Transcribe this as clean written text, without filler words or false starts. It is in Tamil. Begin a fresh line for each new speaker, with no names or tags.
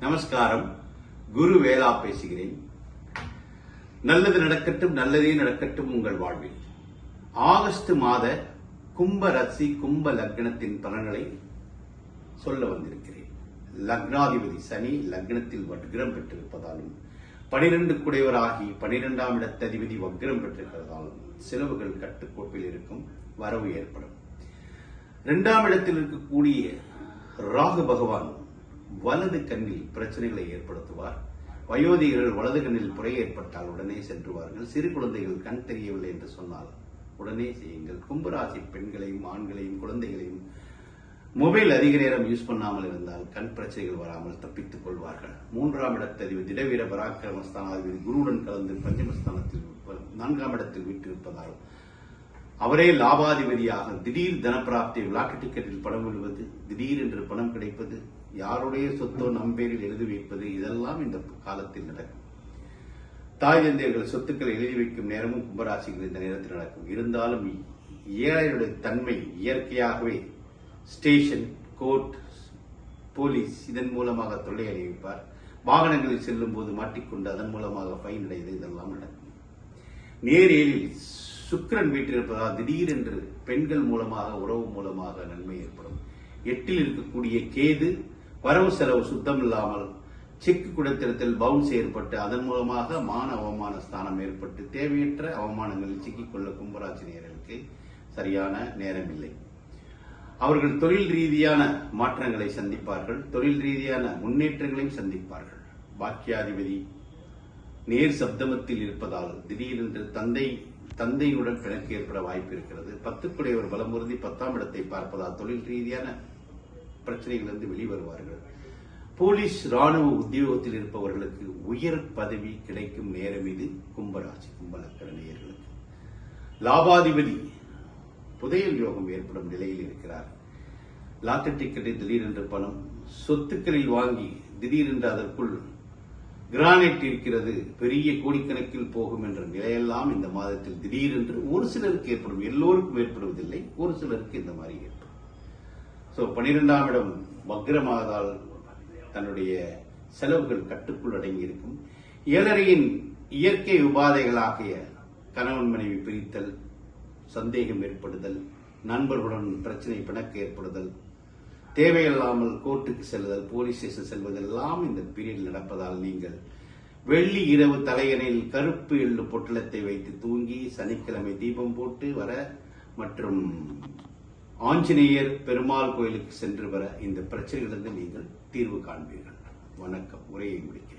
நமஸ்காரம். குரு வேலா பேசுகிறேன். நல்லது நடக்கட்டும், நல்லதே நடக்கட்டும் உங்கள் வாழ்வில். ஆகஸ்ட் மாத கும்ப ராசி கும்ப லக்னத்தின் பலன்களை சொல்ல வந்திருக்கிறேன். லக்னாதிபதி சனி லக்னத்தில் வக்ரம் பெற்றிருப்பதாலும் 12 குடைவராகி 12ஆம் இடத்ததிபதி வக்ரம் பெற்றிருக்கிறதாலும் செலவுகள் கட்டுக்கோப்பில் இருக்கும், வரவு ஏற்படும். 2ஆம் இடத்தில் இருக்கக்கூடிய ராகு பகவான் வலது கண்ணில் பிரச்சனைகளை ஏற்படுத்துவார். வயோதிகர்கள் வலது கண்ணில் புரை ஏற்பட்டால் உடனே சென்றுவார்கள். சிறு குழந்தைகள் கண் தெரியவில்லை என்று சொன்னால் உடனே செய்யுங்கள். கும்பராசி பெண்களையும் ஆண்களையும் குழந்தைகளையும் மொபைல் அதிக நேரம் யூஸ் பண்ணாமல் இருந்தால் கண் பிரச்சனைகள் வராமல் தப்பித்துக் கொள்வார்கள். 3ஆம் இடத்ததிபதி திடவீர பராக்கிரமஸ்தானாதிபதி குருவுடன் கலந்து பஞ்சமஸ்தானத்தில் 4ஆம் இடத்தில் வீட்டிருப்பதால் அவரே லாபாதிபதியாக திடீர் தனப்பிராப்தி, விளாட்டு டிக்கெட்டில் பணம் விழுவது, திடீர் என்று பணம் கிடைப்பது, யாருடைய சொத்தோ நம்பேரில் எழுதி வைப்பது, இதெல்லாம் இந்த காலத்தில் நடக்கும். தாய் தந்தையர்கள் சொத்துக்களை எழுதி வைக்கும் நேரமும் கும்பராசிகள் இந்த நேரத்தில் நடக்கும். இருந்தாலும் ஏழைகளுடைய தன்மை இயற்கையாகவே ஸ்டேஷன், கோர்ட், போலீஸ் இதன் மூலமாக தொல்லை அணிவிப்பார். வாகனங்களில் செல்லும் போது மாட்டிக்கொண்டு அதன் மூலமாக ஃபைன் அடைவது, இதெல்லாம் நடக்கும். நேரேலில் சுக்கிரன் வீட்டிருப்பதால் திடீரென்று பெண்கள் மூலமாக உறவு மூலமாக நன்மை ஏற்படும். 8ல் இருக்கக்கூடிய கேது வரவு செலவு சுத்தம் இல்லாமல் செக் குடைத்திருத்தல் பவுன்ஸ் ஏற்பட்டு அதன் மூலமாக மான அவமான ஸ்தானம் ஏற்பட்டு தேவையற்ற அவமானங்களில் சிக்கிக்கொள்ள கும்பராசி நேயர்களுக்கு சரியான நேரம் இல்லை. அவர்கள் தொழில் ரீதியான மாற்றங்களை சந்திப்பார்கள், தொழில் ரீதியான முன்னேற்றங்களையும் சந்திப்பார்கள். பாக்கியாதிபதி நேர் சப்தமத்தில் இருப்பதால் திடீரென்று தந்தையுடன் பிணக்கு ஏற்பட வாய்ப்பு இருக்கிறது. 10 பலமுறுதி 10ஆம் இடத்தை பார்ப்பதால் தொழில் ரீதியான பிரச்சனைகளிலிருந்து வெளிவருவார்கள். போலீஸ் ராணுவ உத்தியோகத்தில் இருப்பவர்களுக்கு உயர் பதவி கிடைக்கும் நேரம் இது கும்பராசி கும்பலக்கண நேயர்களுக்கு. லாபாதிபதி புதையல் யோகம் ஏற்படும் நிலையில் இருக்கிறார். லாட்டரி டிக்கெட்டில் திடீரென்று பணம், சொத்துக்களில் வாங்கி திடீரென்று அதற்குள் கிரானைட் இருக்கிறது, பெரிய கோடிக்கணக்கில் போகும் என்ற நிலையெல்லாம் இந்த மாதத்தில் திடீரென்று ஒரு சிலருக்கு ஏற்படும். எல்லோருக்கும் ஏற்படுவதில்லை, ஒரு சிலருக்கு இந்த மாதிரி ஏற்படும். 12ஆம் இடம் வக்ரமாவதால் தன்னுடைய செலவுகள் கட்டுக்குள் அடங்கி இருக்கும். 7.5 இயற்கை உபாதைகளாகிய கணவன் மனைவி பிரித்தல், சந்தேகம் ஏற்படுதல், நண்பர்களுடன் பிரச்சனை பிணக்கு ஏற்படுதல், தேவையில்லாமல் கோர்ட்டுக்கு செல்லுதல், போலீஸ் ஸ்டேஷன் செல்வதெல்லாம் இந்த பீரியட் நடப்பதால் நீங்கள் வெள்ளி இரவு தலையணையில் கருப்பு எள்ளு பொட்டலத்தை வைத்து தூங்கி சனிக்கிழமை தீபம் போட்டு வர மற்றும் ஆஞ்சநேயர் பெருமாள் கோயிலுக்கு சென்று வர இந்த பிரச்சனைகளிலிருந்து நீங்கள் தீர்வு காண்பீர்கள். வணக்கம். உரையை முடிக்கிறேன்.